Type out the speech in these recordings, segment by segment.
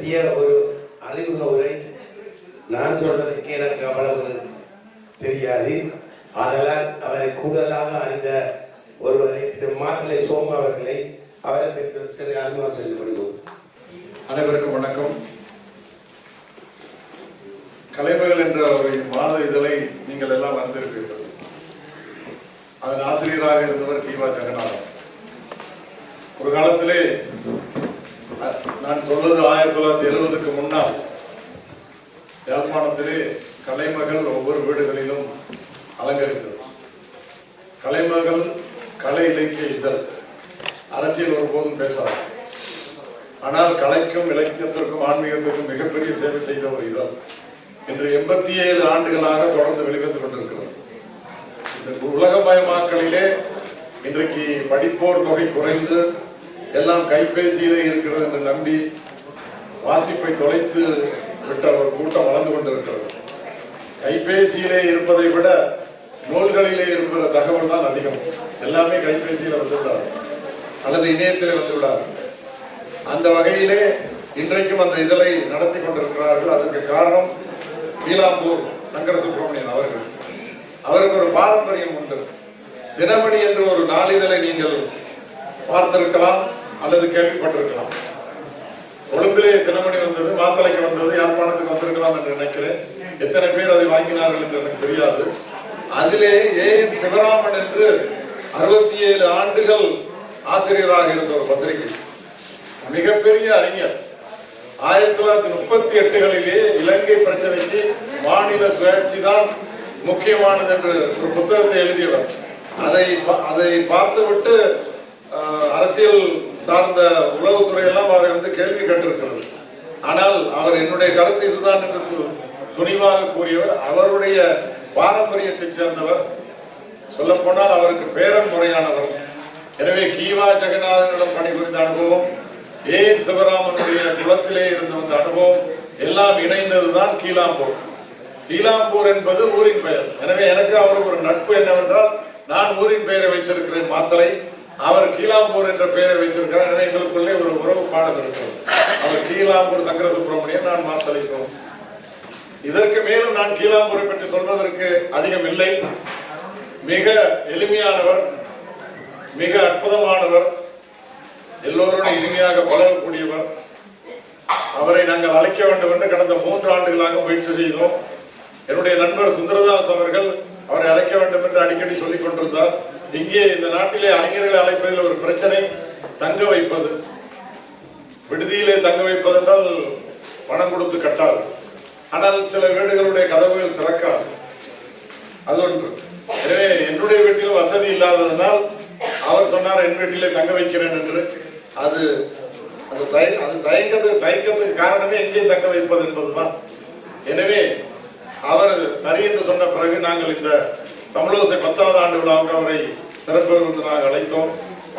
பற்றிய ஒரு அறிமுக உரை. நான் சொல்வதற்கு எனக்கு அவ்வளவு தெரியாது. ஆதலால் அவரை கூடுதலாக அறிந்த ஒருவரை திரு மாத்தலை சோமா அவர்களை அவரை பற்றி அறிமுகம் செய்யப்படுவோம். அனைவருக்கும் வணக்கம். கலைமகள் என்ற ஒரு மாத இதழை நீங்கள் எல்லாம் வந்திருப்பீர்கள். அதன் ஆசிரியராக இருந்தவர் கீவா ஜெகநாதன். ஒரு காலத்திலே நான் சொல்வது 1970க்கு முன்னால் யாழ்ப்பாணத்திலே கலைமகள் ஒவ்வொரு வீடுகளிலும் அலங்கரித்தது. கலைமகள் கலை இலக்கிய இதழ், அரசியல் ஒருபோதும் பேசாது. ஆனால் கலைக்கும் இலக்கியத்திற்கும் ஆன்மீகத்திற்கும் மிகப்பெரிய சேவை செய்த ஒரு இதழ் இன்று 87 ஆண்டுகளாக தொடர்ந்து வெளிவந்து கொண்டிருக்கிறது. இந்த உலகமயமாக்கலிலே இன்றைக்கு படிப்போர் தொகை குறைந்து எல்லாம் கைபேசியிலே இருக்கிறது என்று நம்பி வாசிப்பை தொலைத்து விட்ட ஒரு கூட்டம் வளர்ந்து கொண்டிருக்கிறது. கைபேசியிலே இருப்பதை விட நூல்களிலே இருக்கிற தகவல் தான் அதிகம். எல்லாமே கைபேசியில் வந்துவிடாது அல்லது இணையத்திலே வந்துவிடாது. அந்த வகையிலே இன்றைக்கும் அந்த இதழை நடத்தி கொண்டிருக்கிறார்கள். அதற்கு காரணம் கீழாம்பூர் சங்கர சுப்பிரமணியன் அவர்கள். அவருக்கு ஒரு பாரம்பரியம் உண்டு. தினமணி என்று ஒரு நாளிதழை நீங்கள் பார்த்திருக்கலாம் அல்லது கேள்விப்பட்டிருக்கலாம். கொழும்பிலே தினமணி வந்தது, மாத்தளைக்கு வந்தது, யாழ்ப்பாணத்துக்கு வந்திருக்கலாம் என்று நினைக்கிறேன். எத்தனை பேர் அதை வாங்கினார்கள் என்று எனக்கு தெரியாது. அதிலே ஏஎன் சிவராமன் என்று 67 ஆண்டுகள் ஆசிரியராக இருந்த ஒரு பத்திரிகை, மிகப்பெரிய அறிஞர். 1938களிலே இலங்கை பிரச்சனைக்கு மாநில சுயாட்சி தான் முக்கியமானது என்று ஒரு புத்தகத்தை எழுதியவர். அதை பார்த்துவிட்டு அரசியல் சார்ந்த உளவுத்துறை எல்லாம் அவரை கேள்வி கேட்டிருக்கிறது. ஆனால் அவர் என்னுடைய கருத்து இதுதான் என்று துணிவாக கூறியவர். அவருடைய பாரம்பரியத்தை சேர்ந்தவர். சொல்ல போனால் அவருக்கு பேரன் முறையானவர். எனவே கீவா ஜெகநாதனிடம் பணிபுரிந்த அனுபவம், ஏஎன் சிவராமனுடைய குலத்திலே இருந்து வந்த அனுபவம் எல்லாம் இணைந்ததுதான் கீழாம்பூர். கீழாம்பூர் என்பது ஊரின் பெயர். எனவே எனக்கு அவருக்கு ஒரு நட்பு என்னவென்றால், நான் ஊரின் பெயரை வைத்திருக்கிறேன் மாத்தலை, அவர் கீழாம்பூர் என்ற பெயரை வைத்திருக்கிறார். எனவே எங்களுக்குள்ளே ஒரு உறவு பாடம் இருக்கிறது. அவர் கீழாம்பூர் சங்கர சுப்பிரமணியன், நான் மாத்தலை சோம். இதற்கு மேலும் நான் கீழாம்பூரை பற்றி சொல்வதற்கு அதிகம் இல்லை. மிக எளிமையானவர், மிக அற்புதமானவர், எல்லோருடன் இனிமையாக பழகக்கூடியவர். அவரை நாங்கள் அழைக்க வேண்டும் என்று கடந்த 3 ஆண்டுகளாக முயற்சி செய்தோம். என்னுடைய நண்பர் சுந்தரதாஸ் அவர்கள் அவரை அழைக்க வேண்டும் என்று அடிக்கடி சொல்லிக் கொண்டிருந்தார். இங்கே இந்த நாட்டிலே அறிஞர்களை அழைப்பதில் ஒரு பிரச்சனை, தங்க வைப்பது. விடுதியிலே தங்க வைப்பது என்றால் பணம் கொடுத்து கட்டாது. ஆனால் சில வீடுகளுடைய கதவுகள் திறக்காது. அது ஒன்று. எனவே என்னுடைய வீட்டில் வசதி இல்லாததனால் அவர் சொன்னார் என் வீட்டிலே தங்க வைக்கிறேன் என்று. அது தயக்கத்துக்கு காரணமே எங்கே தங்க வைப்பது என்பதுதான். எனவே அவர் சரி என்று சொன்ன பிறகு நாங்கள் இந்த தமிழோசை 10வது ஆண்டு விழாவுக்கு அவரை சிறப்பு விருந்தினராக அழைத்தோம்.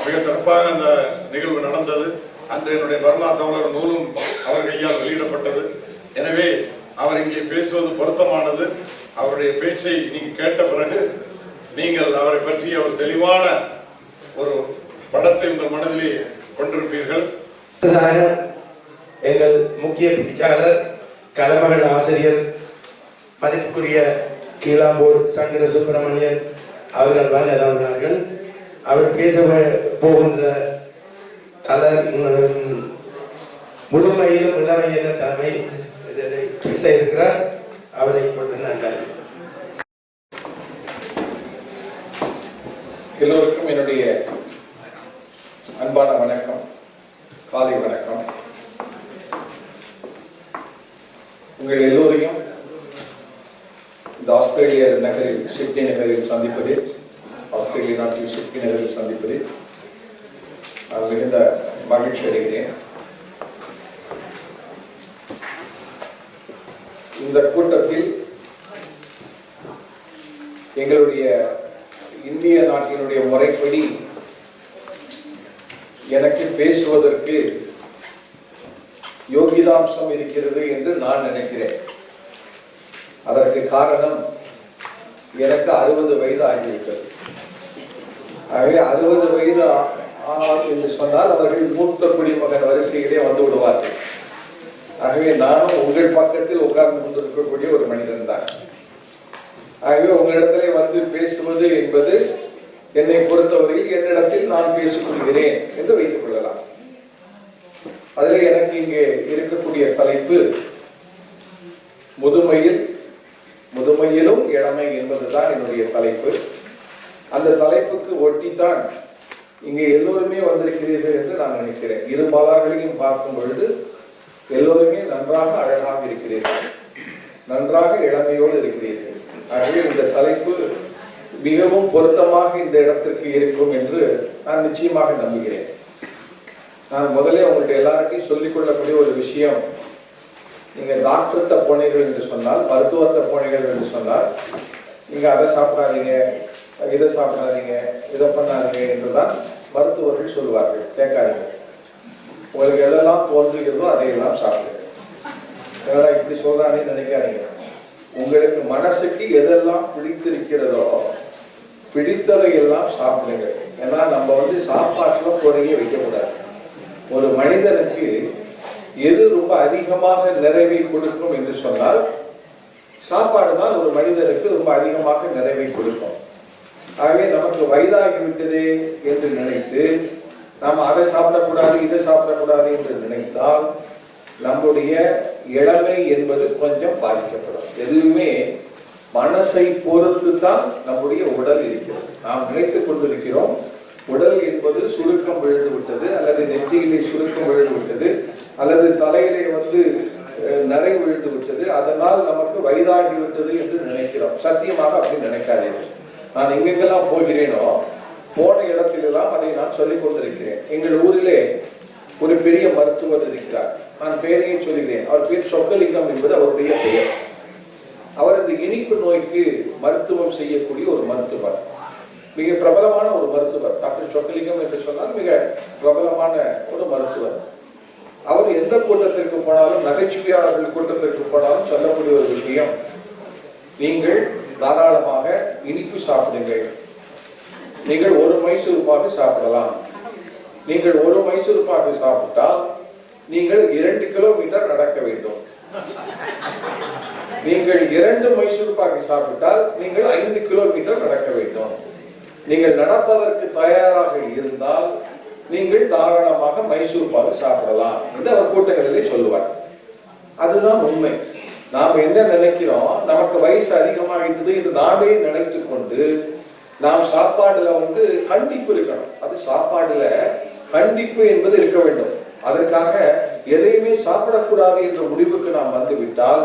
மிக சிறப்பாக அந்த நிகழ்வு நடந்தது. அன்று என்னுடைய பர்மா தமிழர் நூலும் அவர் கையால் வெளியிடப்பட்டது. எனவே அவர் இங்கே பேசுவது பொருத்தமானது. அவருடைய பேச்சை நீங்கள் கேட்ட பிறகு நீங்கள் அவரை பற்றிய ஒரு தெளிவான ஒரு படத்தை உங்கள் மனதிலே கொண்டிருப்பீர்கள். எங்கள் முக்கிய பேச்சாளர் கலைமகள் ஆசிரியர் மதிப்புக்குரிய கீழாம்பூர் சங்கர சுப்பிரமணியன் அவர்கள் வருகிறார்கள். அவர் பேச போகின்ற முழுமையிலும் இளமையில தலைமை பேச இருக்கிறார். அவரை இப்பொழுது நன்றார்கள். எல்லோருக்கும் என்னுடைய அன்பான வணக்கம், காலை வணக்கம். உங்கள் எல்லோரையும் இந்த ஆஸ்திரேலிய நகரில், சிட்னி நகரில் சந்திப்பது, ஆஸ்திரேலிய நாட்டில் சிட்னி நகரில் சந்திப்பது நான் மிகுந்த மகிழ்ச்சி அடைகிறேன். இந்த கூட்டத்தில் எங்களுடைய இந்திய நாட்டினுடைய முறைப்படி எனக்கு பேசுவதற்கு யோகிதாம்சம் இருக்கிறது என்று நான் நினைக்கிறேன். அதற்கு காரணம், எனக்கு 60 வயது ஆகிவிட்டது. ஆகவே 60 வயது என்று சொன்னால் அவர்கள் மூத்த குடிமகன் வரிசையிலே வந்து விடுவார்கள். ஆகவே நானும் உங்கள் பக்கத்தில் உட்கார்ந்து கொண்டிருக்கக்கூடிய ஒரு மனிதன் தான். ஆகவே உங்களிடத்திலே வந்து பேசுவது என்பது என்னை பொறுத்தவரையில் என்னிடத்தில் நான் பேசிக் கொள்கிறேன் என்று வைத்துக் கொள்ளலாம். அதில் எனக்கு இங்கே இருக்கக்கூடிய தலைப்பு முதுமையிலும் இளமை என்பதுதான் என்னுடைய தலைப்பு. அந்த தலைப்புக்கு ஒட்டித்தான் இங்கே எல்லோருமே வந்திருக்கிறீர்கள் என்று நான் நினைக்கிறேன். இரு பாதார்களையும் பார்க்கும் பொழுது எல்லோருமே நன்றாக அழகாக இருக்கிறீர்கள், நன்றாக இளமையோடு இருக்கிறீர்கள். ஆகவே இந்த தலைப்பு மிகவும் பொருத்தமாக இந்த இடத்திற்கு இருக்கும் என்று நான் நிச்சயமாக நம்புகிறேன். நான் முதலே உங்கள்கிட்ட எல்லார்ட்டையும் சொல்லிக் கொள்ளக்கூடிய ஒரு விஷயம், நீங்க டாக்டர்கிட்ட போனீர்கள் என்று சொன்னால், மருத்துவர்கிட்ட போனீர்கள் என்று சொன்னால், நீங்க அதை சாப்பிடாதீங்க, இதை சாப்பிடாதீங்க, இதை பண்ணாதீங்க என்றுதான் மருத்துவர்கள் சொல்வார்கள். கேட்காதீங்க, உங்களுக்கு எதெல்லாம் தோன்றுகிறதோ அதையெல்லாம் சாப்பிடுங்க. ஏன்னா இப்படி சொல்றானே நினைக்காதீங்க. உங்களுக்கு மனசுக்கு எதெல்லாம் பிடித்திருக்கிறதோ பிடித்ததை எல்லாம் சாப்பிடுங்க. ஏன்னா நம்ம வந்து சாப்பாட்டுல குறைய வைக்கக்கூடாது. ஒரு மனிதனுக்கு எது ரொம்ப அதிகமாக நிறைவை கொடுக்கும் என்று சொன்னால் சாப்பாடு தான் ஒரு மனிதனுக்கு ரொம்ப அதிகமாக நிறைவை கொடுக்கும். ஆகவே நமக்கு வயதாகிவிட்டதே என்று நினைத்து நாம் அதை சாப்பிடக்கூடாது, இதை சாப்பிடக்கூடாது என்று நினைத்தால் நம்முடைய இளமை என்பது கொஞ்சம் பாதிக்கப்படும். எதுவுமே மனசை பொறுத்து தான் நம்முடைய உடல் இருக்கிறது. நாம் நினைத்துக் கொண்டிருக்கிறோம் உடல் என்பது சுருக்கம் விழுந்து விட்டது, அல்லது நெற்றியிலே சுருக்கம் விழுந்து விட்டது, அல்லது தலையிலே வந்து நிறை விழுந்து விட்டது, அதனால் நமக்கு வயதாகிவிட்டது என்று நினைக்கிறோம். சத்தியமாக அப்படி நினைக்காதீர்கள். நான் எங்கெங்கெல்லாம் போகிறேனோ போன இடத்திலெல்லாம் அதை நான் சொல்லிக் கொண்டிருக்கிறேன். எங்கள் ஊரிலே ஒரு பெரிய மருத்துவர் இருக்கிறார். நான் பெயரையே சொல்கிறேன். அவர் பேர் சொக்கலிங்கம் என்பது அவருடைய பெயர். அவர் இந்த இனிப்பு நோய்க்கு மருத்துவம் செய்யக்கூடிய ஒரு மருத்துவர், மிக பிரபலமான ஒரு மருத்துவர். டாக்டர் சொக்கலிங்கம் என்று சொன்னால் மிக பிரபலமான ஒரு மருத்துவர். அவர் எந்த கூட்டத்திற்கு போனாலும், நகைச்சுவையாளர்கள் கூட்டத்திற்கு போனாலும் சொல்லக்கூடிய ஒரு விஷயம், நீங்கள் தாராளமாக இனிப்பு சாப்பிடுங்கள். நீங்கள் ஒரு மைசூர் பாக்கு சாப்பிடலாம். நீங்கள் ஒரு மைசூர் பாக்கு சாப்பிட்டால் நீங்கள் 2 கிலோமீட்டர் நடக்க வேண்டும். நீங்கள் 2 மைசூர் பாக்கு சாப்பிட்டால் நீங்கள் 5 கிலோமீட்டர் நடக்க வேண்டும். நீங்கள் நடப்பதற்கு தயாராக இருந்தால் நீங்கள் தாராளமாக மைசூர் பாக்கு சாப்பிடலாம் என்று அவர் கூட்டங்களிலே சொல்லுவார். அதுதான் உண்மை. நாம் என்ன நினைக்கிறோம், நமக்கு வயசு அதிகமாகிட்டது என்று நாமே நினைத்து கொண்டு நாம் சாப்பாடுல வந்து கண்டிப்பு இருக்கணும். அது சாப்பாடுல கண்டிப்பு என்பது இருக்க வேண்டும். அதற்காக எதையுமே சாப்பிடக்கூடாது என்ற முடிவுக்கு நாம் வந்து விட்டால்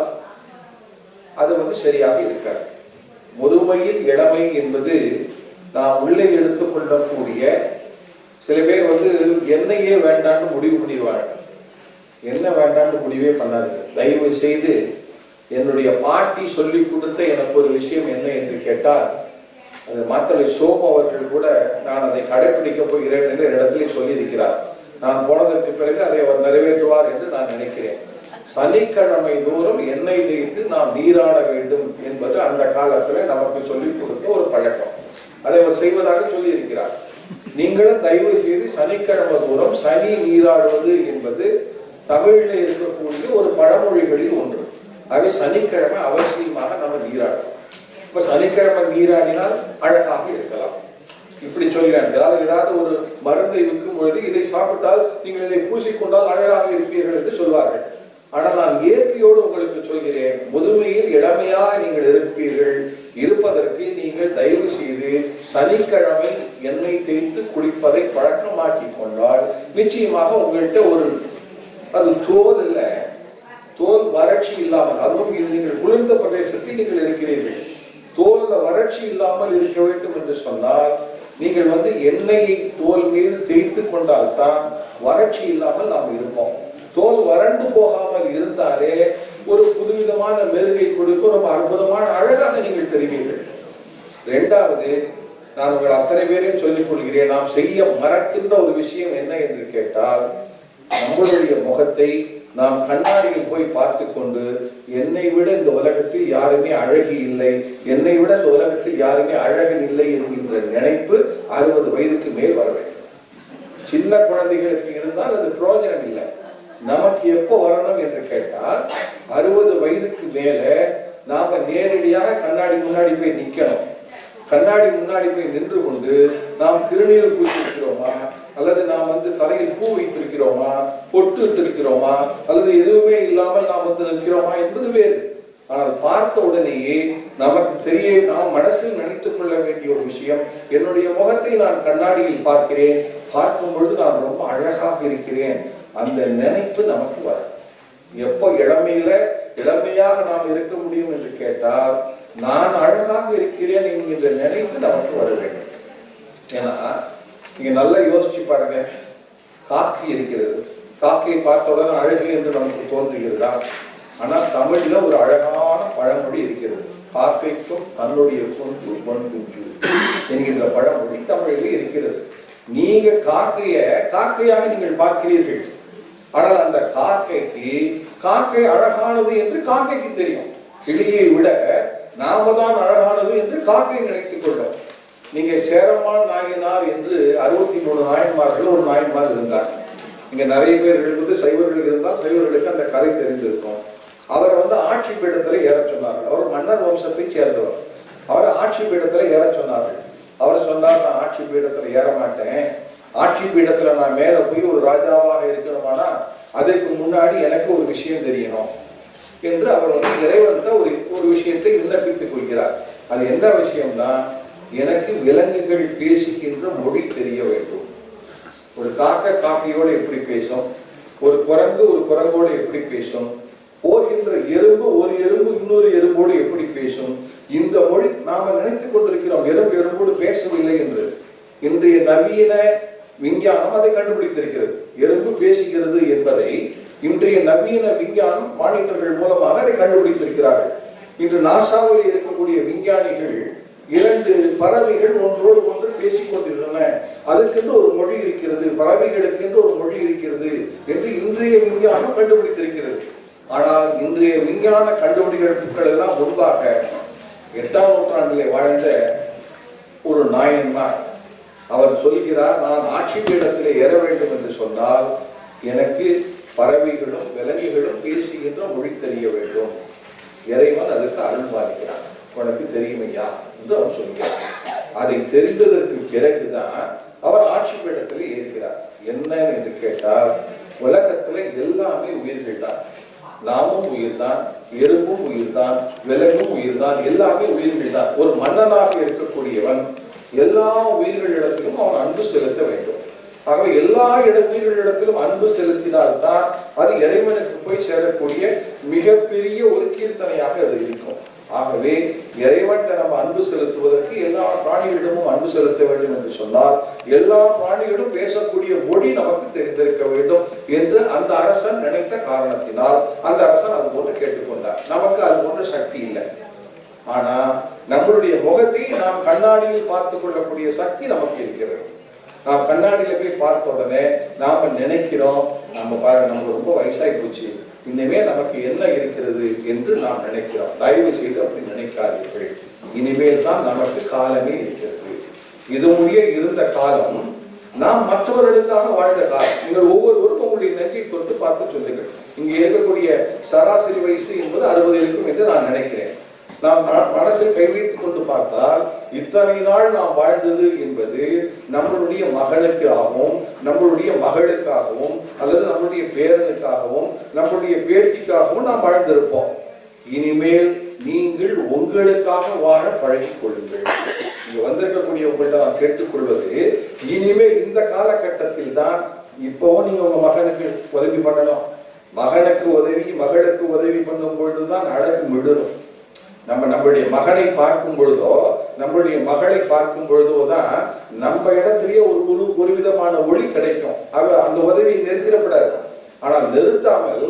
அது வந்து சரியாக இருக்காது. முதுமையில் இளமை என்பது நாம் உள்ளே எடுத்துக்கொள்ளக்கூடிய, சில பேர் வந்து எண்ணெயே வேண்டான்னு முடிவு பண்ணிடுவாங்க. என்ன வேண்டான்னு முடிவே பண்ணாதுங்க. தயவு செய்து என்னுடைய பாட்டி சொல்லி கொடுத்த எனக்கு ஒரு விஷயம் என்ன என்று கேட்டால், அது மாத்தளை சோமு அவர்கள் கூட நான் அதை கடைபிடிக்க போகிறேன் என்று இடத்திலே சொல்லியிருக்கிறார். நான் போனதற்கு பிறகு அதை அவர் நிறைவேற்றுவார் என்று நான் நினைக்கிறேன். சனிக்கிழமை தோறும் எண்ணெய் தேய்த்து நாம் நீராட வேண்டும் என்பது அந்த காலத்தில் நமக்கு சொல்லிக் கொடுத்த ஒரு பழக்கம். அதை அவர் செய்வதாக சொல்லி இருக்கிறார். நீங்களும் தயவு செய்து சனிக்கிழமை தோறும் சனி நீராடுவது என்பது தமிழில் இருக்கக்கூடிய ஒரு பழமொழிகளில் ஒன்று. ஆகவே சனிக்கிழமை அவசியமாக நம்ம நீராடணும். இப்ப சனிக்கிழமை நீராடினால் அழகாக இருக்கலாம் இப்படி சொல்கிறாங்க. ஏதாவது ஒரு மருந்தை விற்கும் பொழுது இதை சாப்பிட்டால் நீங்கள் இதை பூசிக்கொண்டால் அழகாக இருப்பீர்கள் என்று சொல்வார்கள். ஆனால் நான் இயற்கையோடு உங்களுக்கு சொல்கிறேன், முதுமையில் இளமையாக நீங்கள் இருப்பதற்கு நீங்கள் தயவு செய்து சனிக்கிழமை எண்ணெய் தேய்த்து குளிப்பதை பழக்கமாக்கி கொண்டால் நிச்சயமாக உங்கள்கிட்ட ஒரு, அது தோல் இல்ல, தோல் வறட்சி இல்லாமல், அதுவும் நீங்கள் குளிர்ந்த பிரதேசத்தில் நீங்கள் இருக்கிறீர்கள், தோல்ல வறட்சி இல்லாமல் இருக்க வேண்டும் என்று சொன்னால் நீங்கள் வந்து எண்ணெயை தோல் மீது தேய்த்து கொண்டால் தான் வறட்சி இல்லாமல் நாம் இருப்போம். தோல் வறண்டு போகாமல் இருந்தாலே ஒரு புதுவிதமான மெருகை கொடுக்க ரொம்ப அற்புதமான அழகாக நீங்கள் தெரிவீர்கள். இரண்டாவது, நான் உங்கள் அத்தனை பேரையும் சொல்லிக் கொள்கிறேன், நாம் செய்ய மறக்கின்ற ஒரு விஷயம் என்ன என்று கேட்டால், நம்மளுடைய முகத்தை நாம் கண்ணாடியில் போய் பார்த்து கொண்டு என்னை விட இந்த உலகத்தில் யாருமே அழகி இல்லை, என்னை விட இந்த உலகத்தில் யாருமே அழகன் இல்லை என்கின்ற நினைப்பு 60 வயதுக்கு மேல் வர வேண்டும். சின்ன குழந்தைகளுக்கு இருந்தால் அது பிரயோஜனம் இல்லை. நமக்கு எப்போ வரணும் என்று கேட்டால் 60 வயதுக்கு மேல நாம நேரடியாக கண்ணாடி முன்னாடி போய் நிக்கணும். கண்ணாடி முன்னாடி போய் நின்று கொண்டு நாம் திருநீர் பூசிருக்கிறோமா, அல்லது நாம் தலையில் பூ வைத்திருக்கிறோமா, பொட்டு இட்டிருக்கிறோமா, அல்லது எதுவுமே இல்லாமல் நாம் நிற்கிறோமா என்பது வேறு. ஆனால் பார்த்த உடனேயே நமக்கு தெரிய நாம் மனசில் நினைத்துக் கொள்ள வேண்டிய ஒரு விஷயம், என்னுடைய முகத்தை நான் கண்ணாடியில் பார்க்கிறேன், பார்க்கும் பொழுது நான் ரொம்ப அழகாக இருக்கிறேன், அந்த நினைப்பு நமக்கு வரும். எப்போ இளமையாக நாம் இருக்க முடியும் என்று கேட்டால் நான் அழகாக இருக்கிறேன் என்கின்ற நினைப்பு நமக்கு வர வேண்டும். ஏன்னா நீங்க நல்லா யோசிச்சு பாருங்க, காக்கை இருக்கிறது, காக்கையை பார்த்தவுடன் அழகு என்று நமக்கு தோன்றுகிறதா? ஆனால் தமிழ்ல ஒரு அழகான பழமொழி இருக்கிறது, காக்கைக்கும் தன்னுடைய குஞ்சு குஞ்சு என்கின்ற பழமொழி தமிழில் இருக்கிறது. நீங்க காக்கையாக நீங்கள் பார்க்கிறீர்கள், ஆனால் அந்த காக்கை அழகானது என்று காக்கைக்கு தெரியும். கிளியை விட நாம தான் அழகானது என்று காக்கை நினைத்துக் கொள்ளும். நீங்க சேரமான் நாயனார் என்று 63 நாயன்மார்கள் ஒரு நாயன்மார் இருந்தார். இங்க நிறைய பேர் எழுதுவது சைவர்கள் இருந்தால் சைவர்களுக்கு அந்த கதை தெரிந்திருக்கும். அவரை ஆட்சி பீடத்துல ஏற சொன்னார்கள். அவர் மன்னர் வம்சத்தை சேர்ந்தவர். அவரை ஆட்சி பீடத்துல ஏற சொன்னார்கள். அவர் சொன்னார், நான் ஆட்சி பீடத்துல ஏற மாட்டேன், ஆட்சி பீடத்துல நான் மேல போய் ஒரு ராஜாவாக இருக்கணுமானா அதுக்கு முன்னாடி எனக்கு ஒரு விஷயம் தெரியணும் என்று அவர் இறைவன்கிட்ட ஒரு விஷயத்தை விண்ணப்பித்துக் கொள்கிறார். அது என்ன விஷயம்னா, எனக்கு விலங்குகள் பேசுகின்ற மொழி தெரிய வேண்டும். ஒரு காக்கையோடு எப்படி பேசும், ஒரு குரங்கோடு எப்படி பேசும், போகின்ற ஒரு எறும்பு இன்னொரு எறும்போடு எப்படி பேசும், இந்த மொழி நாம நினைத்துக் கொண்டிருக்கிறோம் எறும்போடு பேசவில்லை என்று. இன்றைய நவீன விஞ்ஞானம் அதை கண்டுபிடித்திருக்கிறது. எறும்பு பேசுகிறது என்பதை இன்றைய நவீன விஞ்ஞானம் மானிட்டர்கள் மூலமாக அதை கண்டுபிடித்திருக்கிறார்கள். இன்று நாசாவில் இருக்கக்கூடிய விஞ்ஞானிகள் 2 பறவைகள் ஒன்றோடு ஒன்று பேசிக் கொண்டிருந்தன, அதுக்கென்று ஒரு மொழி இருக்கிறது, பறவைகளுக்கென்று ஒரு மொழி இருக்கிறது என்று இன்றைய விஞ்ஞானம் கண்டுபிடித்திருக்கிறது. ஆனால் இன்றைய விஞ்ஞான கண்டுபிடிப்புகள் எல்லாம் முன்பாக 8ஆம் நூற்றாண்டிலே வாழ்ந்த ஒரு நாயன்மார் அவர் சொல்கிறார், நான் ஆட்சி பீடத்திலே ஏற வேண்டும் என்று சொன்னால் எனக்கு பறவைகளும் விலங்குகளும் பேசுகின்ற மொழி தெரிய வேண்டும். இறைவன் அதுக்கு அருள் பாலிக்கிறான். உனக்கு தெரியுமையா என்று அவர் சொல்கிறார். அதை தெரிந்ததற்கு பிறகுதான் அவர் ஆட்சி பீடத்திலே ஏற்கிறார். என்ன என்று கேட்டால், உலகத்துல எல்லாமே உயிர்கள் தான், நாமும் உயிர் தான், எறும்பும் உயிர் தான், விலங்கும் உயிர் தான், எல்லாமே உயிர்கள் தான். ஒரு மன்னனாக இருக்கக்கூடியவன் எல்லா உயிர்களிடத்திலும் அவன் அன்பு செலுத்த வேண்டும். ஆகவே எல்லா உயிர்களிடத்திலும் அன்பு செலுத்தினால்தான் அது இறைவனுக்கு போய் சேரக்கூடிய மிகப்பெரிய ஒரு கீர்த்தனையாக அது இருக்கும். ஆகவே இறைவன்கிட்ட நம்ம அன்பு செலுத்துவதற்கு எல்லா பிராணிகளிடமும் அன்பு செலுத்த வேண்டும் என்று சொன்னால் எல்லா பிராணிகளும் பேசக்கூடிய மொழி நமக்கு தெரிந்திருக்க வேண்டும் என்று அந்த அரசன் நினைத்த காரணத்தினால் அந்த அரசன் அது போன்று கேட்டுக்கொண்டார். நமக்கு அது போன்ற சக்தி இல்லை. ஆனா நம்மளுடைய முகத்தை நாம் கண்ணாடியில் பார்த்து கொள்ளக்கூடிய சக்தி நமக்கு இருக்கிறது. நாம் கண்ணாடியில போய் பார்த்த உடனே நாம நினைக்கிறோம், நம்ம ரொம்ப வயசாகி போச்சு, இனிமே நமக்கு என்ன இருக்கிறது என்று நாம் நினைக்கிறோம். தயவு செய்து அப்படி நினைக்காதீர்கள். இனிமேல் தான் நமக்கு காலமே இருக்கிறது. இது முடிய இருந்த காலம் நாம் மற்றவர்களுக்காக வாழ்ந்த காலம். நீங்கள் ஒவ்வொருவரும் உங்களுடைய நெஞ்சை தொட்டு பார்த்து சொல்லுங்கள். இங்கே இருக்கக்கூடிய சராசரி வயசு என்பது 60 இருக்கும் என்று நான் நினைக்கிறேன். நாம் மனசில் கை வைத்துக் கொண்டு பார்த்தால் இத்தனை நாள் நாம் வாழ்ந்தது என்பது நம்மளுடைய மகனுக்காகவும் நம்மளுடைய மகளுக்காகவும் அல்லது நம்மளுடைய பேரனுக்காகவும் நம்மளுடைய பேத்திக்காகவும் நாம் வாழ்ந்திருப்போம். இனிமேல் நீங்கள் உங்களுக்காக வாழ பழகிக் கொள்ளுங்கள். இங்க வந்திருக்கக்கூடிய உங்கள்கிட்ட நான் கேட்டுக்கொள்வது, இனிமேல் இந்த காலகட்டத்தில் தான் இப்பவும் நீங்க உங்க மகனுக்கு உதவி பண்ணணும். மகனுக்கு உதவி மகளுக்கு உதவி பண்ணும் பொழுதுதான் அழகு விடணும். நம்மளுடைய மகனை பார்க்கும் பொழுதோ நம்மளுடைய மகளை பார்க்கும் பொழுதோ தான் நம்ம இடத்திலேயே ஒரு விதமான ஒளி கிடைக்கும். அந்த உதவியை நிறுத்திடப்படாது. ஆனால் நிறுத்தாமல்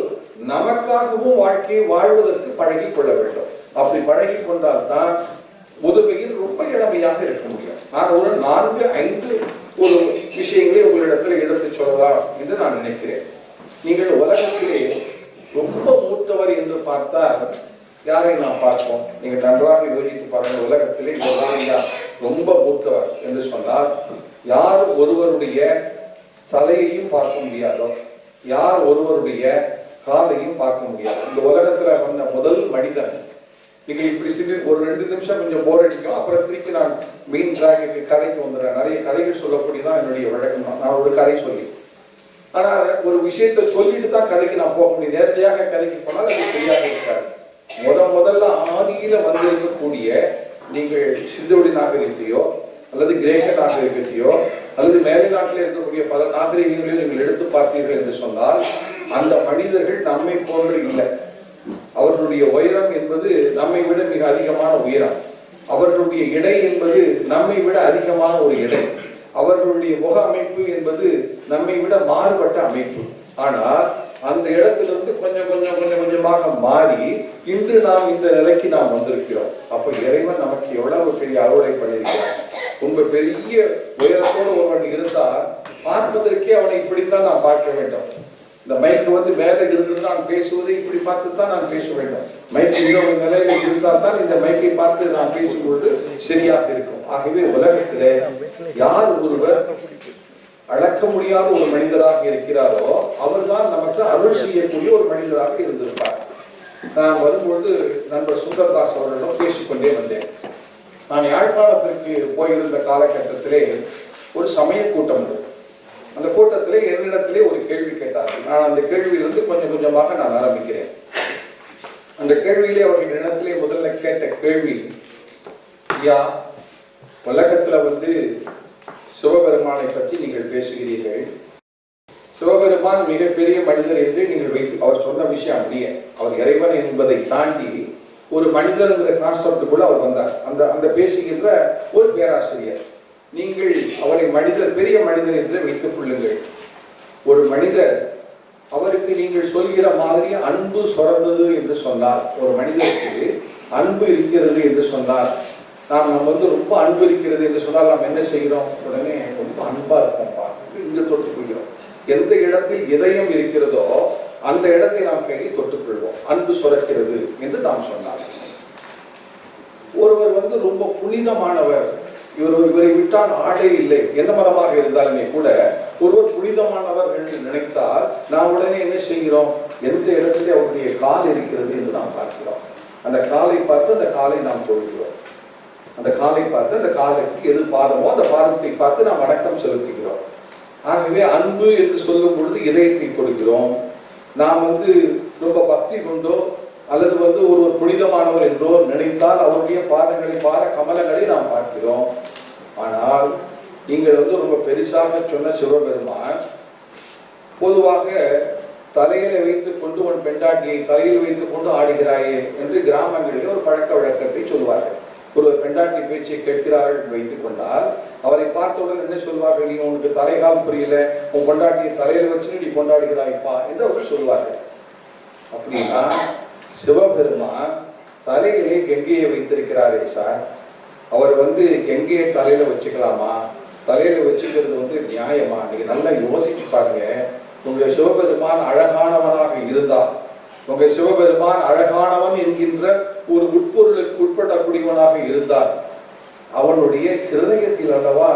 நமக்காகவும் வாழ்க்கையை வாழ்வதற்கு பழகி கொள்ள வேண்டும். அப்படி பழகி கொண்டால் தான் முதுமையில் ரொம்ப இளமையாக இருக்க முடியும். நான் ஒரு 4-5 ஒரு விஷயங்களை உங்களிடத்தில் எடுத்து சொல்லலாம் என்று நான் நினைக்கிறேன். நீங்கள் உலகத்திலே ரொம்ப மூத்தவர் என்று பார்த்தால் யாரை நாம் பார்ப்போம்? நீங்க நன்றாக யோசித்து பாருங்க. உலகத்திலே இவர்தான் ரொம்ப மூத்தவர் என்று சொன்னால் யார் ஒருவருடைய தலையையும் பார்க்க முடியாதோ, யார் ஒருவருடைய காலையும் பார்க்க முடியாது. இந்த உலகத்துல வந்த முதல் மனிதன். நீங்கள் இப்படி ஒரு 2 நிமிஷம் கொஞ்சம் போர் அடிக்கும், அப்புறம் திருப்பி நான் மெயின் டிராகுக்கு கதைக்கு வந்துடுறேன். நிறைய கதைகள் சொல்லக்கூடியதான் என்னுடைய வழக்கம். நான் ஒரு கதை சொல்லி, ஆனா ஒரு விஷயத்த சொல்லிட்டு தான் கதைக்கு நான் போக முடியும். நேரடியாக கதைக்கு போனால் அது சரியாக இருக்காது. முதல்ல ஆதியில வந்திருக்கக்கூடிய நீங்கள் சிந்துவெளி நாகரிகத்தையோ அல்லது கிரேக்க நாகரிகத்தையோ அல்லது மேலை நாட்டில் இருக்கக்கூடிய பல நாகரிகங்களையும் நீங்கள் எடுத்து பார்த்தீர்கள் என்று சொன்னால் அந்த மனிதர்கள் நம்மை போன்று இல்லை. அவர்களுடைய உயரம் என்பது நம்மை விட மிக அதிகமான உயரம். அவர்களுடைய எடை என்பது நம்மை விட அதிகமான ஒரு எடை. அவர்களுடைய முக அமைப்பு என்பது நம்மை விட மாறுபட்ட அமைப்பு. ஆனால் அந்த இடத்திலிருந்து கொஞ்சம் கொஞ்சமாக மாறி இன்று நாம் இந்த நிலைக்கு நாம் வந்திருக்கிறோம். அப்ப இறைவன் நமக்கு எவ்வளவு பெரிய அருளை பண்ணியிருக்கிறார். ரொம்ப பெரிய உயரத்தோடு ஒருவன் இருந்தால் பார்ப்பதற்கே அவனை இப்படித்தான் நாம் பார்க்க வேண்டும். இந்த மைக்கு மேலே இருந்து நான் பேசுவதை இப்படி பார்த்து தான் நான் பேச வேண்டும். மைக்கு இந்த ஒரு நிலையில இருந்தால் தான் இந்த மைக்கை பார்த்து நான் பேசும்பொழுது சரியாக இருக்கும். ஆகவே உலகத்திலே யார் ஒருவர் அளக்க முடியாத ஒரு மனிதராக இருக்கிறாரோ அவர்தான் நமக்கு அருள் செய்யக்கூடிய ஒரு மனிதராக இருந்திருப்பார். நான் வரும்பொழுது நண்பர் சுந்தரதாஸ் அவர்களிடம் பேசிக்கொண்டே வந்தேன். நான் யாழ்ப்பாணத்திற்கு போயிருந்த காலகட்டத்திலே ஒரு சமய கூட்டம் இருந்தது. அந்த கூட்டத்திலே என்னிடத்திலே ஒரு கேள்வி கேட்டார்கள். நான் அந்த கேள்வியிலிருந்து கொஞ்சம் கொஞ்சமாக நான் ஆரம்பிக்கிறேன். அந்த கேள்வியிலே அவர்கள் இடத்திலே முதல்ல கேட்ட கேள்வி, ஐயா, உலகத்துல சிவபெருமானை பற்றி நீங்கள் பேசுகிறீர்கள். சிவபெருமான் மிகப்பெரிய மனிதர் என்று நீங்கள் அவர் சொன்ன விஷயம் அப்படியே. அவர் இறைவன் என்பதை தாண்டி ஒரு மனிதர் என்ற கான்செப்டுக்குள்ள அவர் வந்தார். அந்த பேசுகின்ற ஒரு பேராசிரியர். நீங்கள் அவரை மனிதர், பெரிய மனிதர் என்று வைத்துக் கொள்ளுங்கள். ஒரு மனிதர், அவருக்கு நீங்கள் சொல்கிற மாதிரி அன்பு சுரந்தது என்று சொன்னார். ஒரு மனிதருக்கு அன்பு இருக்கிறது என்று சொன்னார். நாம் ரொம்ப அன்பு இருக்கிறது என்று சொன்னால் நாம் என்ன செய்கிறோம்? உடனே ரொம்ப அன்பா இருப்போம்ப்பா, இங்க தொட்டுக் கொள்கிறோம். எந்த இடத்தில் இதயம் இருக்கிறதோ அந்த இடத்தை நாம் கையை தொட்டுக் கொள்வோம். அன்பு சுரக்கிறது என்று நாம் சொன்னார். ஒருவர் ரொம்ப புனிதமானவர், இவரை விட்டால் ஆடே இல்லை, எந்த மதமாக இருந்தாலுமே கூட ஒருவர் புனிதமானவர் என்று நினைத்தால் நாம் உடனே என்ன செய்கிறோம்? எந்த இடத்திலே அவருடைய கால் இருக்கிறது என்று நாம் பார்க்கிறோம். அந்த காலை பார்த்து அந்த காலை நாம் தொழுகிறோம். அந்த காலை பார்த்து அந்த காலுக்கு எது பாதமோ அந்த பாதத்தை பார்த்து நாம் வணக்கம் செலுத்துகிறோம். ஆகவே அன்பு என்று சொல்லும் பொழுது இதயத்தை கொடுக்கிறோம். நாம் ரொம்ப பக்தி கொண்டோ அல்லது ஒருவர் புனிதமானவர் என்றோ நினைத்தால் அவருடைய பாதங்களை, பாத கமலங்களை நாம் பார்க்கிறோம். ஆனால் நீங்கள் ரொம்ப பெருசாக சொன்ன சிவபெருமான் பொதுவாக தலையில வைத்துக் கொண்டு உன் பெண்டாட்டியை தலையில் வைத்துக் கொண்டு ஆடுகிறாயே என்று கிராமங்களில் ஒரு பழக்க வழக்கத்தை சொல்வார்கள். ஒரு பெண்டாட்டி பேச்சை கேட்கிறார்கள் வைத்துக் கொண்டால் அவரை பார்த்தவுடன் என்ன சொல்வார்கள்? நீ உனக்கு தலைகால் புரியல, உன் கொண்டாட்டியை தலையில வச்சு நீ கொண்டாடுகிறாய்ப்பா என்று அவர்கள் சொல்வார்கள். அப்படின்னா சிவபெருமான் தலையிலே கங்கையை வைத்திருக்கிறாரே சார், அவர் கங்கையை தலையில வச்சுக்கலாமா? தலையில வச்சுக்கிறது நியாயமா? நீங்க நல்லா யோசிச்சு பாருங்க. உங்க சிவபெருமான் அழகானவனாக இருந்தால், உங்க சிவபெருமான் அழகானவன் என்கின்ற ஒரு உட்பொருளுக்கு உட்படக்கூடியவனாக இருந்தால் அவனுடைய ஹிருதயத்தில் அல்லவா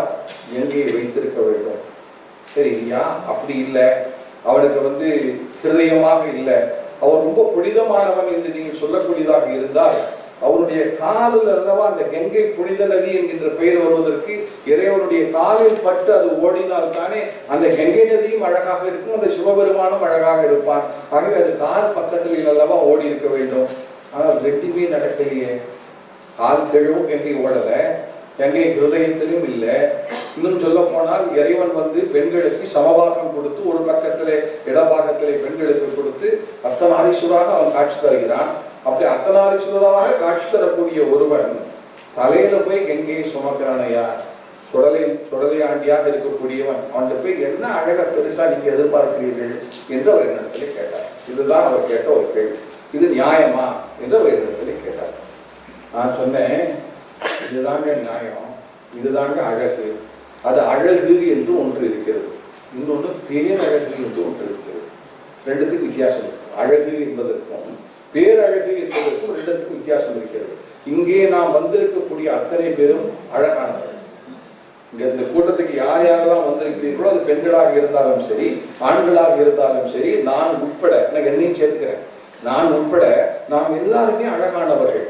கங்கையை வைத்திருக்க வேண்டும். சரியா? அப்படி இல்லை, அவனுக்கு ஹிருதயமாக இல்லை, அவர் ரொம்ப புனிதமானவன் என்று நீங்கள் சொல்லக்கூடியதாக இருந்தால் அவருடைய காலில் அல்லவா அந்த கங்கை புனித நதி என்கின்ற பெயர் வருவதற்கு இறைவனுடைய காலில் பட்டு அது ஓடினால் தானே அந்த கங்கை நதியும் அழகாக இருக்கும், அந்த சிவபெருமானும் அழகாக இருப்பான். ஆகவே அது கால் பக்கத்தில் அல்லவா ஓடி இருக்க வேண்டும். ஆனால் ரெண்டுமே நடக்கலையே. கால் கெழுவும் கங்கை ஓடல, கங்கை ஹிருதயத்திலும் இல்லை. இன்னும் சொல்ல போனால் இறைவன் பெண்களுக்கு சமபாகம் கொடுத்து ஒரு பக்கத்திலே இடபாகத்திலே பெண்களுக்கு கொடுத்து அர்த்தநாரீஸ்வராக அவன் காட்சி தருகிறான். அப்படி அர்த்தநாரீஸ்வரராக காட்சி தரக்கூடிய ஒருவன் தலையில போய் கங்கையை சுமக்கிறானையா? சுடலை ஆண்டியாக இருக்கக்கூடியவன் அவன்கிட்ட போய் என்ன அழக பெருசா நீங்க எதிர்பார்க்கிறீர்கள் என்று அவர் என்னிடத்திலே கேட்டார். இதுதான் அவர் கேட்ட ஒரு கேள்வி. இது நியாயமா என்று அவர் என்னிடத்திலே கேட்டார். நான் சொன்னேன், இதுதாங்க நியாயம், இதுதாங்க அழகு. அது அழகு என்று ஒன்று இருக்கிறது, இன்னொன்று பேரழகு என்று ஒன்று இருக்கிறது. ரெண்டுத்துக்கு வித்தியாசம் இருக்கு. அழகு என்பதற்கும் பேரழகு என்பதற்கும் ரெண்டுத்துக்கும் வித்தியாசம் இருக்கிறது. இங்கே நாம் வந்திருக்கக்கூடிய அத்தனை பேரும் அழகானவர்கள். இங்க இந்த கூட்டத்துக்கு யார் யாரெல்லாம் வந்திருக்கிறீர்களோ அது பெண்களாக இருந்தாலும் சரி, ஆண்களாக இருந்தாலும் சரி, நான் உட்பட, நான் என்னையும் சேர்த்துக்கிறேன், நான் உட்பட நாம் எல்லாருமே அழகானவர்கள்.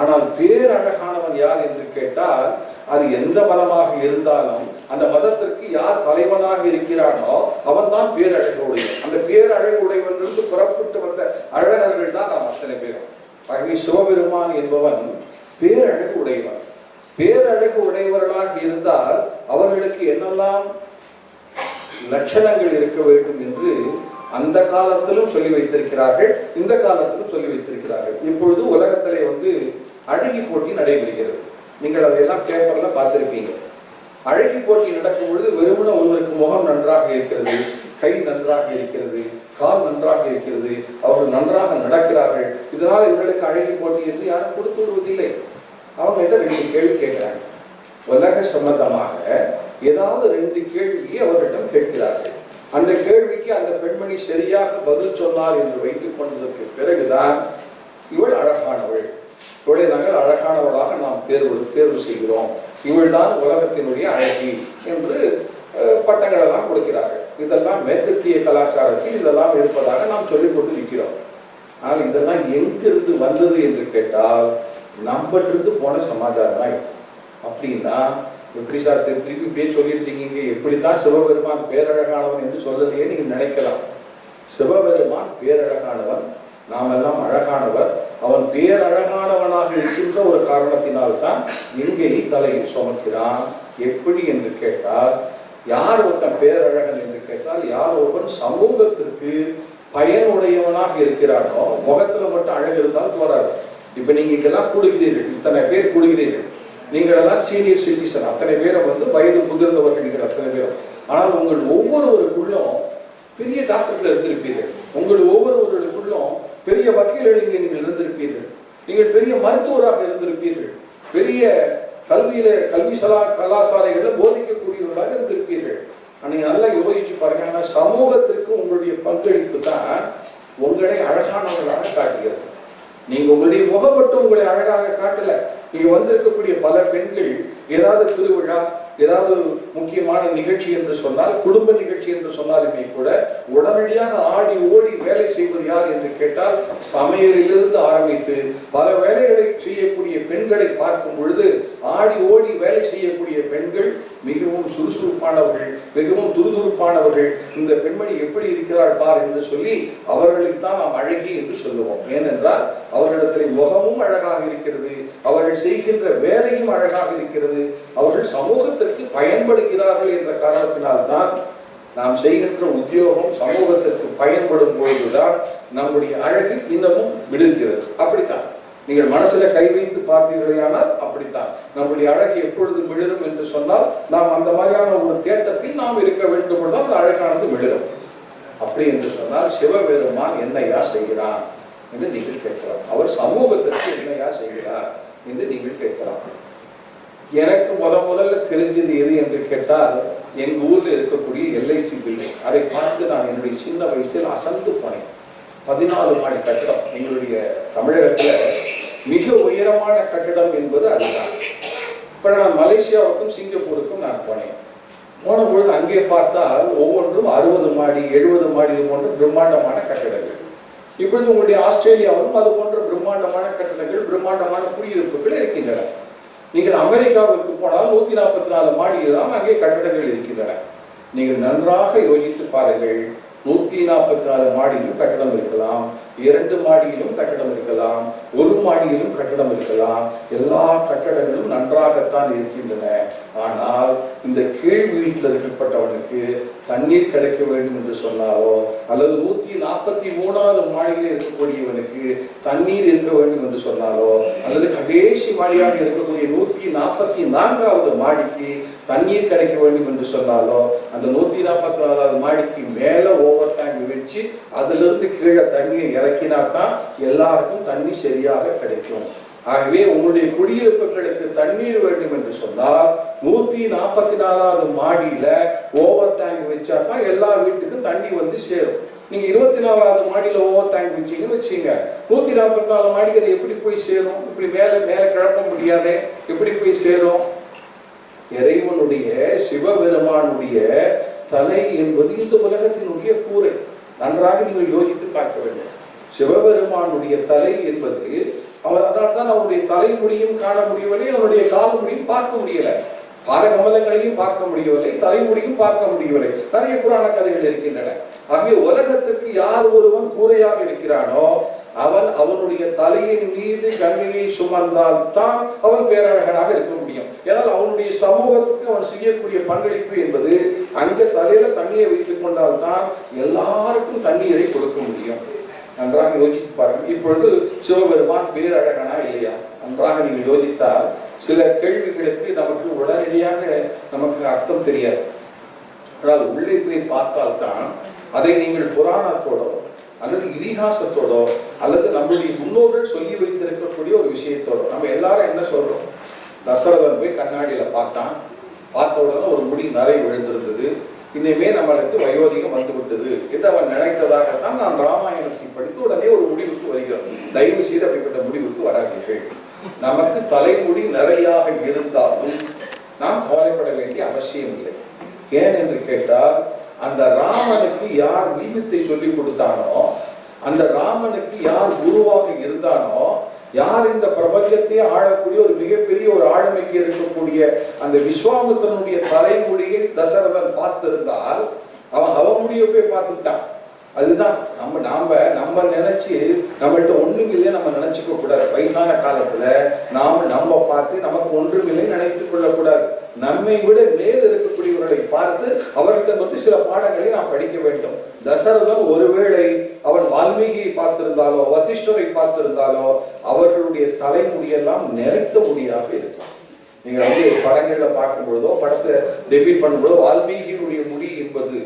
ஆனால் பேரழகானவன் யார் என்று கேட்டால் அது எந்த மதமாக இருந்தாலும் அந்த மதத்திற்கு யார் தலைவனாக இருக்கிறானோ அவன் தான் பேரழகு உடையவன். அந்த பேரழகு உடையவனிலிருந்து புறப்பட்டு வந்த அழகர்கள் தான் நாம் அத்தனை பேரும். ஆகவே சிவபெருமான் என்பவன் பேரழகு உடையவன். பேரழகு உடையவர்களாக இருந்தால் அவர்களுக்கு என்னெல்லாம் லட்சணங்கள் இருக்க வேண்டும் என்று அந்த காலத்திலும் சொல்லி வைத்திருக்கிறார்கள், இந்த காலத்திலும் சொல்லி வைத்திருக்கிறார்கள். இப்பொழுது உலகத்திலே அழகி போட்டி நடைபெறுகிறது. நீங்கள் அதையெல்லாம் பேப்பர்ல பார்த்திருப்பீங்க. அழகி போட்டி நடக்கும் பொழுது வெறுமன ஒருவருக்கு முகம் நன்றாக இருக்கிறது, கை நன்றாக இருக்கிறது, கால் நன்றாக இருக்கிறது, அவர்கள் நன்றாக நடக்கிறார்கள், இதனால் இவர்களுக்கு அழகி போட்டி என்று யாரும் கொடுத்து விடுவதில்லை. அவங்ககிட்ட 2 கேள்வி கேட்கிறாங்க. உலக சம்பந்தமாக ஏதாவது 2 கேள்வியை அவர்களிடம் கேட்கிறார்கள். அந்த கேள்விக்கு அந்த பெண்மணி சரியாக பதில் சொன்னார் என்று வைத்துக் கொண்டதற்கு பிறகுதான் இவள் அழகானவள், இவளை நாங்கள் அழகானவளாக நாம் தேர்வு செய்கிறோம், இவள் தான் உலகத்தினுடைய அழகி என்று பட்டங்கள் எல்லாம் கொடுக்கிறார்கள். இதெல்லாம் மேற்கத்திய கலாச்சாரத்தில் இதெல்லாம் இருப்பதாக நாம் சொல்லிக் கொண்டு இருக்கிறோம். ஆனால் இதெல்லாம் எங்கிருந்து வந்தது என்று கேட்டால் நம்மகிட்ட போன சமாச்சாரம் தான். அப்படின்னா எப்படி சார் திருப்பி பேர் சொல்லிட்டு இருக்கீங்க, எப்படித்தான் சிவபெருமான் பேரழகானவன் என்று சொல்லலையே நீங்க நினைக்கலாம். சிவபெருமான் பேரழகானவன், நாம் எல்லாம் அழகானவர். அவன் பேரழகானவனாக இருக்கின்ற ஒரு காரணத்தினால்தான் எங்கே தலையில் சுமக்கிறான். எப்படி என்று கேட்டால் யார் ஒருத்தன் பேரழகன் என்று கேட்டால் யார் ஒருவன் சமூகத்திற்கு பயனுடையவனாக இருக்கிறானோ. முகத்துல மட்டும் அழகு இருந்தால் போராது. இப்ப நீங்க இதெல்லாம் கூடுகிறீர்கள், இத்தனை பேர் கூடுகிறீர்கள், நீங்கள் எல்லாம் சீனியர் சிட்டிசன், அத்தனை பேரை வயது முதிர்ந்தவர்கள் நீங்கள் அத்தனை பேரும். ஆனால் உங்கள் ஒவ்வொருவருக்குள்ளும் பெரிய டாக்டர்கள் இருந்திருப்பீர்கள், உங்கள் ஒவ்வொருவர்களுக்குள்ளும் பெரிய வக்கீல்கள் நீங்கள் இருந்திருப்பீர்கள், நீங்கள் பெரிய மருத்துவராக இருந்திருப்பீர்கள், பெரிய கல்வி கலாசாலைகளில் போதிக்கக்கூடியவர்களாக இருந்திருப்பீர்கள். நீங்க நல்லா யோசிச்சு பாருங்க. ஆனா சமூகத்திற்கு உங்களுடைய பங்களிப்பு தான் உங்களை அழகானவர்களாக காட்டுகிறது. நீங்க உங்களுடைய முகம் மட்டும் உங்களை அழகாக காட்டல. நீங்க வந்திருக்கக்கூடிய பல பெண்கள் ஏதாவது திருவிழா, ஏதாவது முக்கியமான நிகழ்ச்சி என்று சொன்னால், குடும்ப நிகழ்ச்சி என்று சொன்னாலுமே கூட உடனடியாக ஆடி ஓடி வேலை செய்வது யார் என்று கேட்டால் சமையலிலிருந்து ஆரம்பித்து பல வேலைகளை செய்யக்கூடிய பெண்களை பார்க்கும் பொழுது ஆடி ஓடி வேலை செய்யக்கூடிய பெண்கள் மிகவும் சுறுசுறுப்பானவர்கள், மிகவும் துருதுருப்பானவர்கள். இந்த பெண்மணி எப்படி இருக்கிறாள் பார் என்று சொல்லி அவர்களுக்கு தான் நாம் அழகி என்று சொல்லுவோம். ஏனென்றால் அவர்களிடத்தில் முகமும் அழகாக இருக்கிறது, அவர்கள் செய்கின்ற வேலையும் அழகாக இருக்கிறது, அவர்கள் சமூகத்திற்கு பயன்படுகிறார்கள் என்ற காரணத்தினால்தான் நாம் செய்கின்ற உத்தியோகம் சமூகத்திற்கு பயன்படும் பொழுதுதான் நம்முடைய அழகு இன்னமும் விடுகிறது. அப்படித்தான் நீங்கள் மனசுல கை வைத்து பார்த்தீர்களானால் அப்படித்தான் நம்முடைய அழகு எப்பொழுது விழும் என்று சொன்னால் நாம் அந்த மாதிரியான ஒரு தேட்டத்தில் நாம் இருக்க வேண்டும் என்றால் அந்த அழகானது விழும். அப்படி என்று சொன்னால் சிவபெருமான் என்னையா செய்கிறார் என்று நீங்கள் கேட்கலாம். அவர் சமூகத்திற்கு என்னையா செய்கிறார் என்று நீங்கள் கேட்கலாம். எனக்கு முதல்ல தெரிஞ்சது எது என்று கேட்டால் எங்க ஊர்ல இருக்கக்கூடிய LIC பில்டிங். அதை பார்த்து நான் என்னுடைய சின்ன வயசில் அசந்து போனேன். 14 மாடி கட்டிடம். எங்களுடைய தமிழகத்துல மிக உயரமான கட்டிடம் என்பது அதுதான். இப்ப நான் மலேசியாவுக்கும் சிங்கப்பூருக்கும் நான் போனேன். போன பொழுது அங்கே பார்த்தால் ஒவ்வொன்றும் 60 மாடி 70 மாடி இது போன்ற பிரம்மாண்டமான கட்டிடங்கள். இப்பொழுது உங்களுடைய ஆஸ்திரேலியாவிலும் அது போன்ற பிரம்மாண்டமான கட்டிடங்கள், பிரம்மாண்டமான குடியிருப்புகள் இருக்கின்றன. நீங்கள் அமெரிக்காவுக்கு போனால் 144 மாடியில் தான் அங்கே கட்டடங்கள் இருக்கின்றன. நீங்கள் நன்றாக யோசித்து பாருங்கள். 144 மாடியிலும் கட்டடம் இருக்கலாம், 2 மாடியிலும் கட்டடம் இருக்கலாம், 1 மாடியிலும் கட்டடம் இருக்கலாம். எல்லா கட்டடங்களும் நன்றாகத்தான் இருக்கின்றன. ஆனால் இந்த கீழ் வீட்டில் இருக்கப்பட்டவனுக்கு தண்ணீர் கிடைக்க வேண்டும் என்று சொன்னாலோ, அல்லது 143வது மாடியில் இருக்கக்கூடியவனுக்கு தண்ணீர் இருக்க வேண்டும் என்று சொன்னாலோ, அல்லது கடைசி மாடியாக இருக்கக்கூடிய 144வது மாடிக்கு தண்ணீர் கிடைக்க வேண்டும் என்று சொன்னாலோ, அந்த 144வது மாடிக்கு மேல ஓவர் டேங்க் வச்சு அதிலிருந்து கீழே தண்ணீர் இறக்கினாத்தான் எல்லாருக்கும் தண்ணி சரியாக கிடைக்கும். ஆகவே உங்களுடைய குடியிருப்புகளுக்கு தண்ணீர் வேண்டும் என்று சொன்னால் 144வது மாடியில ஓவர் டேங்க் வச்சாதான் எல்லா வீட்டுக்கும் தண்ணி வந்து சேரும். நீங்க 24வது மாடியில ஓவர் டேங்க் வச்சீங்கன்னு வச்சீங்க, 144 மாடிக்கு அது எப்படி போய் சேரும்? இப்படி மேல கிளப்ப முடியாதே, எப்படி போய் சேரும்? இறைவனுடைய சிவபெருமானுடைய தலை என்பது இந்த உலகத்தினுடைய கூரை. நன்றாக நீங்கள் யோசித்து பார்க்க வேண்டும். சிவபெருமானுடைய தலை என்பது அதனால் தான் அவனுடைய தலைமுடியும் காண முடியவில்லை, அவனுடைய கால்முடியும் பார்க்க முடியல, பாதகமலங்களையும் பார்க்க முடியவில்லை, தலைமுடியும் பார்க்க முடியவில்லை. நிறைய புராண கதைகள் இருக்கின்றன. ஆகிய உலகத்திற்கு யார் ஒருவன் கூரையாக இருக்கிறானோ அவனுடைய தலையின் மீது கங்கையை சுமந்தால் தான் அவன் பேரழகனாக இருக்க முடியும். ஏனால் அவனுடைய சமூகத்துக்கு அவன் செய்யக்கூடிய பங்களிப்பு என்பது அங்க தலையில தண்ணியை வைத்துக் கொண்டால் தான் எல்லாருக்கும் தண்ணீரை கொடுக்க முடியும். நன்றாக யோசித்து பாருங்கள். இப்பொழுது சிவபெருமான் பேரழகனா இல்லையா? நன்றாக நீங்கள் யோசித்தால் சில கேள்விகளுக்கு நமக்கு உடனடியாக நமக்கு அர்த்தம் தெரியாது. ஆனால் உள்ளே போய் பார்த்தால்தான் அதை நீங்கள் புராணத்தோடோ அல்லது இதிகாசத்தோடோ அல்லது நம்முடைய முன்னோர்கள் சொல்லி வைத்திருக்கக்கூடிய ஒரு விஷயத்தோட நம்ம எல்லாரும் என்ன சொல்றோம்? தசரதன் போய் கண்ணாடியில பார்த்தான், பார்த்த உடனே ஒரு முடி நரை விழுந்திருந்தது, இனிமே நம்மளுக்கு வயோதிகம் வந்துவிட்டது என்று அவன் நினைத்ததாகத்தான் நான் ராமாயணத்தை படித்து உடனே ஒரு முடிவுக்கு வருகிறோம். தயவு செய்து அப்படிப்பட்ட முடிவுக்கு வராதீர்கள். நமக்கு தலைமுடி நிறையாக இருந்தாலும் நாம் கவலைப்பட வேண்டிய அவசியம் இல்லை. ஏன் என்று கேட்டால், அந்த ராமனுக்கு யார் வில்வித்தை சொல்லி கொடுத்தானோ, அந்த ராமனுக்கு யார் குருவாக இருந்தானோ, யார் இந்த பிரபஞ்சத்தை ஆளக்கூடிய ஒரு மிகப்பெரிய ஒரு ஆளுமைக்கு இருக்கக்கூடிய அந்த விஸ்வாமித்திரனுடைய தலைமுடியை தசரதன் பார்த்திருந்தால் அவன் முடிய போய் பார்த்துட்டான். அதுதான் நம்ம நினைச்சு நம்மள்ட்ட ஒண்ணும் இல்லை நம்ம நினைச்சுக்க கூடாது. வயசான காலத்துல நம்ம பார்த்து நமக்கு ஒன்றும் இல்லை நினைத்துக் கொள்ளக்கூடாது. நம்மை விட மேல் இருக்கக்கூடியவர்களை பார்த்து அவர்களிடம் வந்து சில பாடங்களை நாம் படிக்க வேண்டும். தசரதன் ஒருவேளை அவன் வால்மீகியை பார்த்திருந்தாலோ வசிஷ்டரை பார்த்திருந்தாலோ அவர்களுடைய தலைமுடியெல்லாம் நிறைத்த முடியாக இருக்கும். நீங்க வந்து படங்கள்ல பார்க்கும் பொழுதோ படத்தை டெபிட் பண்ணும்போதோ வால்மீகியினுடைய முடி என்பது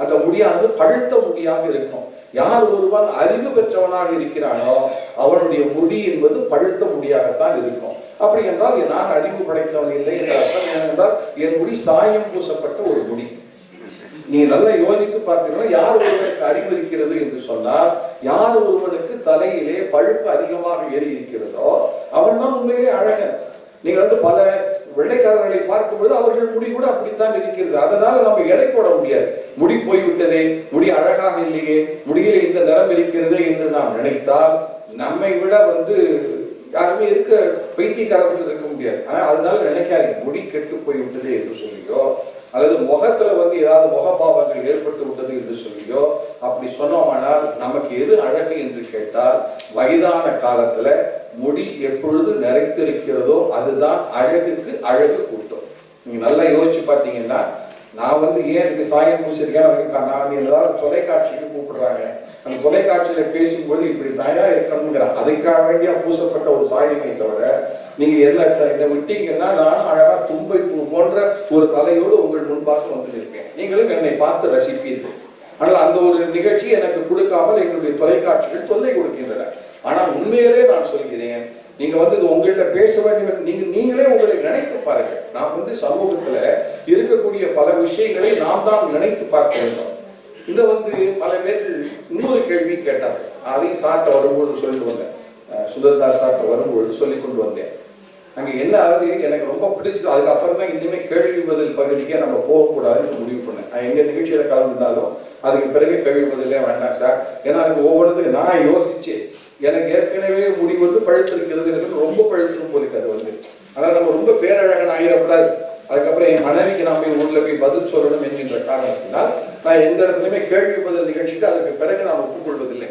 அந்த முடியானது பழுத்த முடியாக இருக்கும். யார் ஒருவன் அறிவு பெற்றவனாக இருக்கிறானோ அவனுடைய முடி என்பது பழுத்த முடியாகத்தான் இருக்கும். அப்படி என்றால் நான் அறிவு படைத்தவன் இல்லை என்ற அர்த்தம் என்னென்றால் என் முடி சாயம் பூசப்பட்ட ஒரு முடி. நீ நல்லா யோசித்து பார்த்தீங்கன்னா யார் ஒருவனுக்கு அறிவு இருக்கிறது என்று சொன்னால், யார் ஒருவனுக்கு தலையிலே பழுப்பு அதிகமாக ஏறி இருக்கிறதோ அவன் தான் உண்மையிலே அழகன். நீங்க வந்து பல வெள்ளைக்காரர்களை பார்க்கும்போது அவர்கள் முடி கூட அப்படித்தான் இருக்கிறது. அதனால நம்ம எடை போட முடியாது. முடி போய்விட்டதே, முடி அழகாக இல்லையே, முடியிலே இந்த நிறம் இருக்கிறது என்று நாம் நினைத்தால் நம்மை விட வந்து யாருமே இருக்க பைத்தியக்காரர்கள் இருக்க முடியாது. ஆனா அதனால நினைக்காது முடி கெட்டு போய்விட்டது என்று சொல்லியோ அல்லது முகத்துல வந்து ஏதாவது முகபாவங்கள் ஏற்பட்டு விட்டது என்று சொல்லியோ அப்படி சொன்னோமானால் நமக்கு எது அழகு என்று கேட்டால், வயதான காலத்துல முடி எப்பொழுது நிறைத்திருக்கிறதோ அதுதான் அழகுக்கு அழகு கூட்டும். நீங்க நல்லா யோசிச்சு பார்த்தீங்கன்னா, நான் வந்து ஏன் எனக்கு சாயம் பூசிருக்கேன், நான் எல்லாரும் தொலைக்காட்சிக்கு கூப்பிடுறாங்க, அந்த தொலைக்காட்சியில பேசும்போது இப்படி தயா இருக்கணுங்கிறான். அதுக்காக வேண்டிய பூசப்பட்ட ஒரு சாயமை தவிர நீங்க என்ன விட்டீங்கன்னா நானும் அழகா தும்பை போன்ற ஒரு தலையோடு உங்கள் முன்பாக வந்து நிற்பேன். நீங்களும் என்னை பார்த்து ரசிப்பீர்கள். ஆனால் அந்த ஒரு நிகழ்ச்சி எனக்கு கொடுக்காமல் எங்களுடைய தொலைக்காட்சிகள் தொல்லை கொடுக்கின்றன. ஆனா உண்மையிலே நான் சொல்கிறேன், நீங்க வந்து உங்கள்கிட்ட பேச வேண்டும், நீங்களே உங்களை நினைத்து பாருங்கள். நான் வந்து சமூகத்துல இருக்கக்கூடிய பல விஷயங்களை நாம் தான் நினைத்து பார்க்க வேண்டும். இந்த வந்து பல பேர் இன்னொரு கேள்வி கேட்டார்கள். அதையும் சாட்ட வரும்போது சொல்லிட்டு வந்தேன், சுந்தர்தாஸ் சாட்ட வரும்போது சொல்லி கொண்டு வந்தேன். அங்க என்ன ஆகுது, எனக்கு ரொம்ப பிடிச்சது. அதுக்கப்புறம் தான் இனிமே கேள்வி பதில் பகுதிக்கே நம்ம போகக்கூடாதுன்னு முடிவு பண்ணேன். நான் எங்க நிகழ்ச்சியில கலந்துருந்தாலும் அதுக்கு பிறகு கேள்வி பதிலே வேண்டாம் சார். ஏன்னா அதுக்கு ஒவ்வொருத்துக்கு நான் யோசிச்சு எனக்கு ஏற்கனவே முடி வந்து பழுத்திருக்கிறது, எனக்கு ரொம்ப பழுத்திரும் போலிருக்கு அது வந்து. அதனால நம்ம ரொம்ப பேரழகன் ஆகிடக்கூடாது. அதுக்கப்புறம் என் மனைவிக்கு நான் போய் ஊர்ல போய் பதில் சொல்லணும் என்கின்ற காரணத்தினால் நான் எந்த இடத்துலையுமே கேள்வி பதில் நிகழ்ச்சிக்கு அதுக்கு பிறகு நான் ஒப்புக்கொள்வதில்லை.